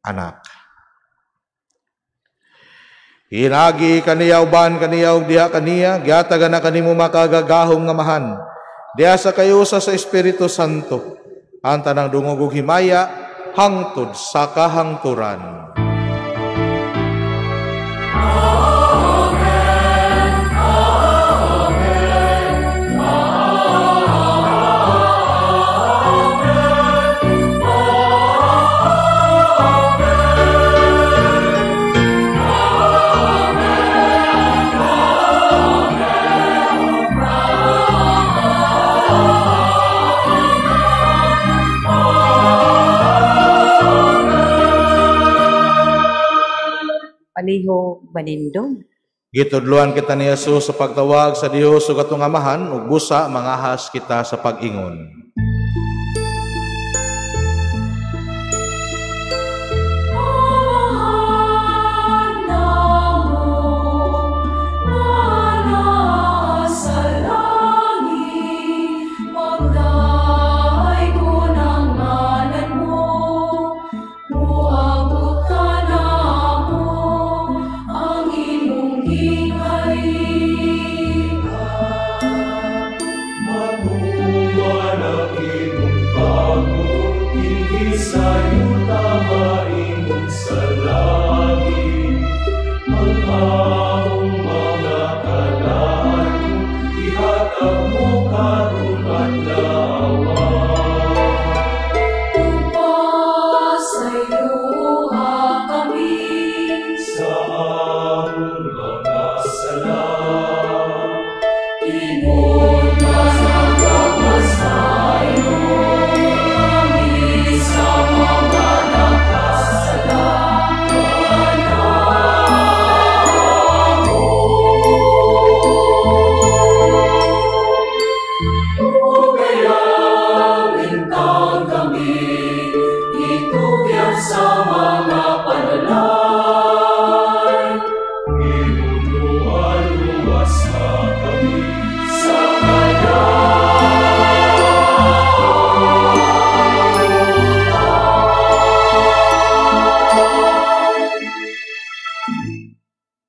Speaker 4: anak. Hinagi kaniya uban kaniya ug diha kaniya, giatagan na kanimo makagagahom nga mahan. Diha sa kayusa sa Espiritu Santo, ang tanang dungog ug himaya hangtod sa kahangturan.
Speaker 3: Paliho Banindong.
Speaker 4: Gitudluan kita ni Jesus sa pagtawag sa Dios ug atong amahan, ug busa mangahas kita sa pag-ingon.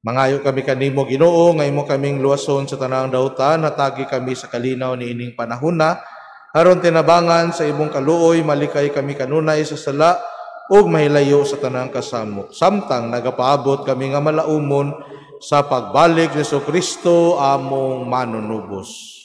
Speaker 4: Mangayo kami kanimo Ginoo nga imo kaming luwason sa tanang dautan, natagi kami sa kalinaw ni ining panahona, aron tinabangan sa imong kaluoy, malikay kami kanunay sa sala ug mahilayo sa tanang kasamo. Samtang nagapaabot kami nga malaumon sa pagbalik ni Jesu-Kristo among manunubos.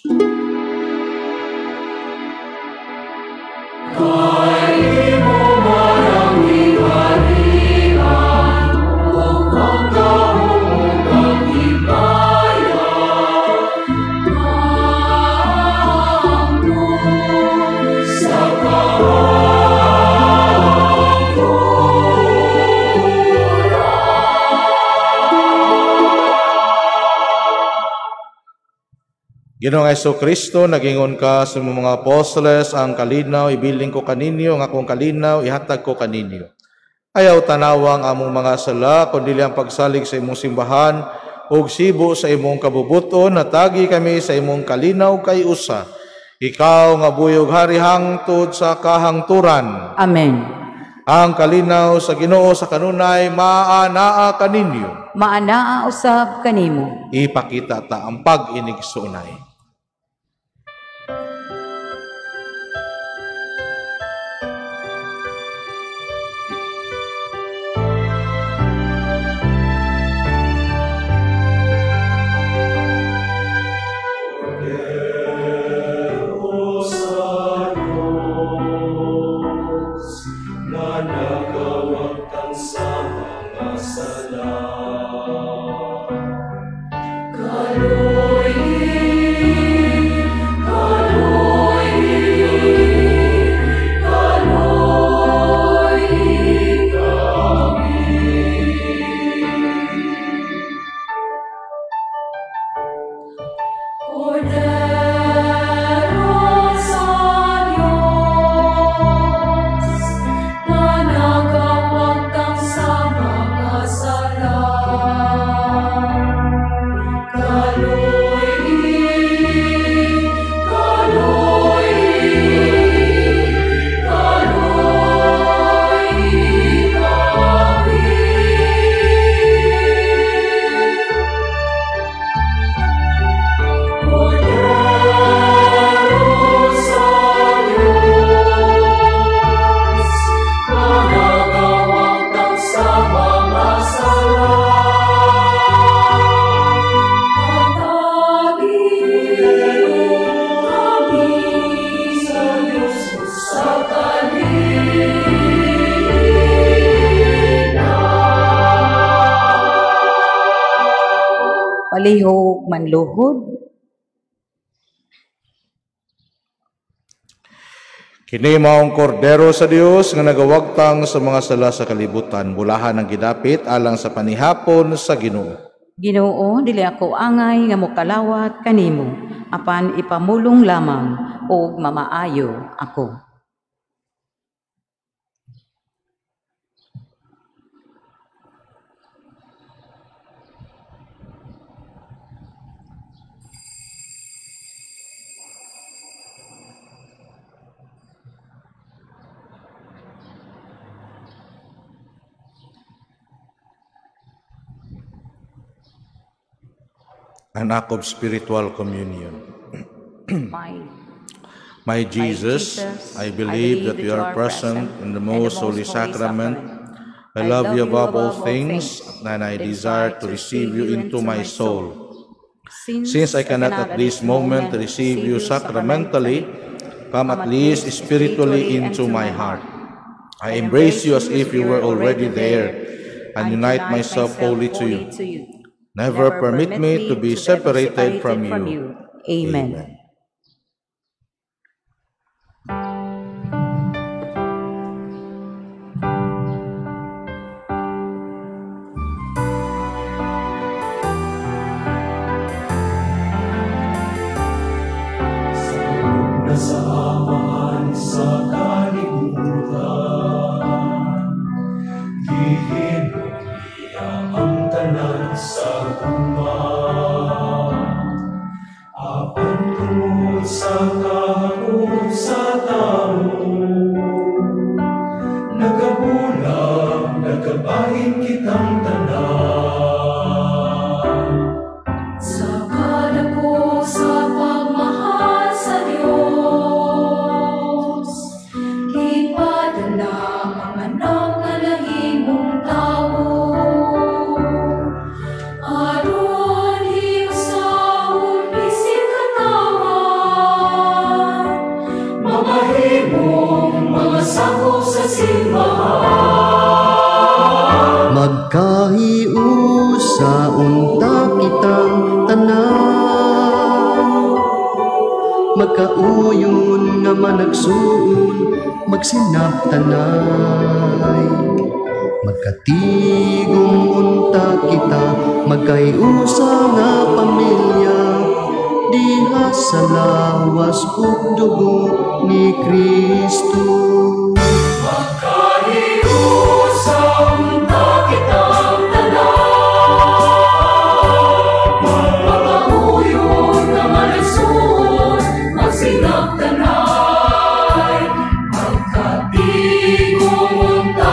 Speaker 4: Ginoong Jesu-Kristo, nagingon ka sa mga apostoles, ang kalinaw ibiling ko kaninyo, ang akong kalinaw ihatag ko kaninyo. Ayaw tanawang among mga sala, kundi ang pagsalig sa imong simbahan, ug sibo sa imong kabubuton, natagi kami sa imong kalinaw kay usa. Ikaw nga buyog hari hangtod sa kahangturan.
Speaker 3: Amen.
Speaker 4: Ang kalinaw sa Ginoo sa kanunay maanaa kaninyo.
Speaker 3: Maanaa usab kanimo.
Speaker 4: Ipakita ta ang pag-inigsunay.
Speaker 3: Palihog manluhod.
Speaker 4: Kini maong kordero sa Dios nga nagawagtang sa mga sala sa kalibutan, bulahan ng gidapit alang sa panihapon sa Ginoo.
Speaker 3: Ginoo, dili ako angay nga mokalawat kanimo, apan ipamulong lamang og mamaayo ako.
Speaker 4: An act of spiritual communion. My Jesus, I believe that you are present in the most holy sacrament. I love you above all things, and I desire to receive you into my soul. Since I cannot at this moment receive you sacramentally, come at least spiritually into my heart. I embrace you as if you were already there, and unite myself wholly to you. Never permit me to be separated from you.
Speaker 3: Amen.
Speaker 2: Nasamaan sa kalibutan, gihinuya ang tanan sa apan tungod sa kahapon sa tao, nagabulag, nagabahin kitang tanan. Sa kadako sa pagmahal sa Diyos, ipadala ang anak na lahimong tao.
Speaker 5: Magkahiusa unta kitang tanan, magkauyon nga managsuon, magsinaptanay. Magkatigong unta kita, magkahiusa nga pamilya, diha sa lawas ug dugo ni Kristo.
Speaker 2: Magkatigong unta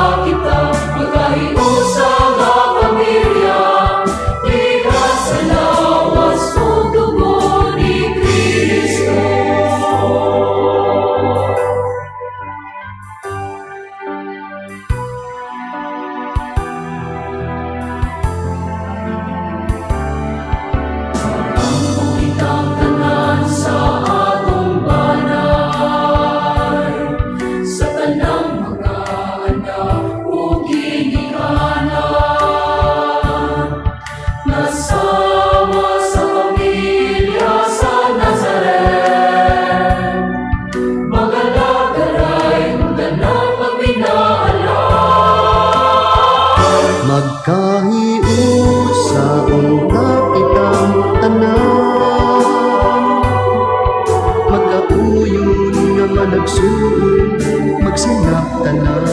Speaker 5: igsuon magsinaptanay.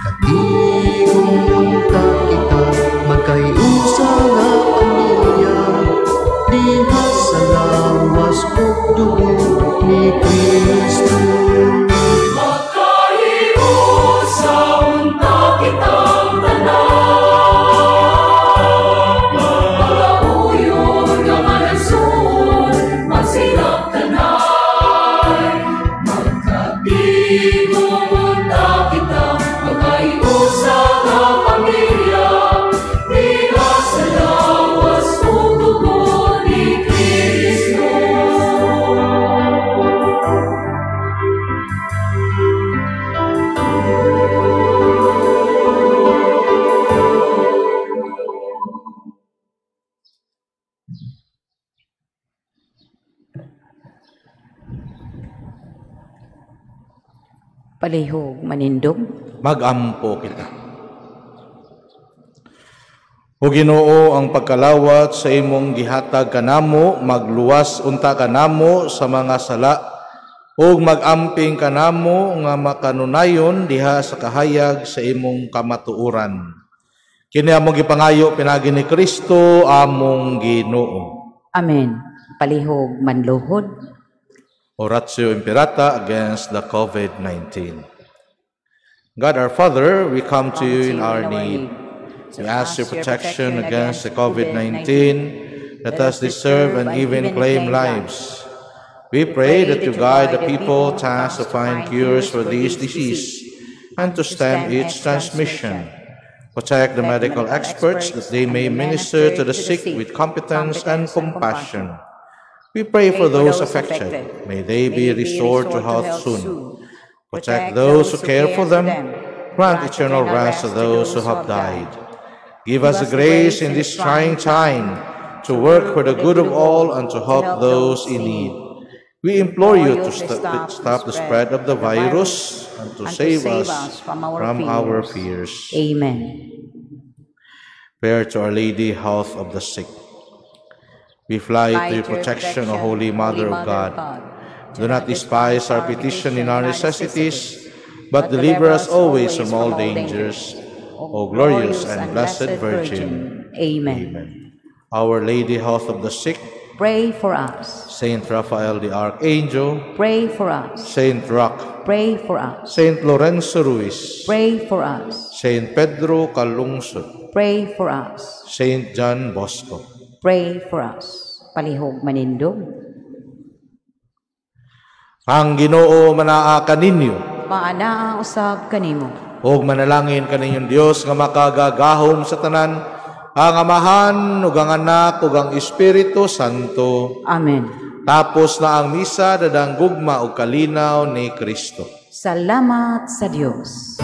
Speaker 5: Katigong unta kita magkayusa nga pamilya, diha sa lawas ug dugo ni Kristo.
Speaker 2: Magkaiusa unta kitang tanan, magkauyon nga manasud magsinaptanay. Magkatigong unta kita magkaiusa nga pamilya, diha sa lawas ug dugo ni Kristo.
Speaker 3: Palihog manindog.
Speaker 4: Magampo kita. O Ginoo, ang pagkalawat sa imong gihatag kanamo, magluwas unta kanamo sa mga sala, ug magamping kanamo nga makanunayon diha sa kahayag sa imong kamatuoran. Kini among gipangayo pinagi ni Kristo among Ginoo.
Speaker 3: Amen. Palihog manluhod.
Speaker 4: Oratio Imperata against the COVID-19. God our Father, we come to you in our need. We ask your protection against the COVID-19. Let us deserve and even claim lives. We pray that you guide the people tasked to find cures for this disease and to stem its transmission. Protect the medical experts that they may minister to the sick with competence and compassion. We pray for those affected. May they be restored to health soon. Protect those who care for them. Grant eternal rest to those who have died. Give us the grace in this trying time to work for the good of all and to help those in need. We implore you to stop the spread of the virus and to save us from our fears.
Speaker 3: Amen.
Speaker 4: Prayer to Our Lady, health of the sick. We fly to your protection, O Holy Mother of God. Do not despise our petition in our necessities, but deliver us always from all dangers, O glorious and blessed Virgin.
Speaker 3: Amen.
Speaker 4: Our Lady, health of the sick.
Speaker 3: Pray for us.
Speaker 4: Saint Raphael the Archangel.
Speaker 3: Pray for us.
Speaker 4: Saint Roch.
Speaker 3: Pray for us.
Speaker 4: Saint Lorenzo Ruiz.
Speaker 3: Pray for us.
Speaker 4: Saint Pedro Calungsod.
Speaker 3: Pray for us.
Speaker 4: Saint John Bosco.
Speaker 3: Pray for us. Palihog manindog.
Speaker 4: Ang Ginoo manaa kaninyo.
Speaker 3: Maanaa usab kanimo.
Speaker 4: Ug manalangin kaninyong Dios nga makagagahom sa tanan, ang Amahan ug ang Anak ug ang Espiritu Santo.
Speaker 3: Amen.
Speaker 4: Tapos na ang misa, dadanggugma ug kalinaw ni Kristo.
Speaker 3: Salamat sa Dios.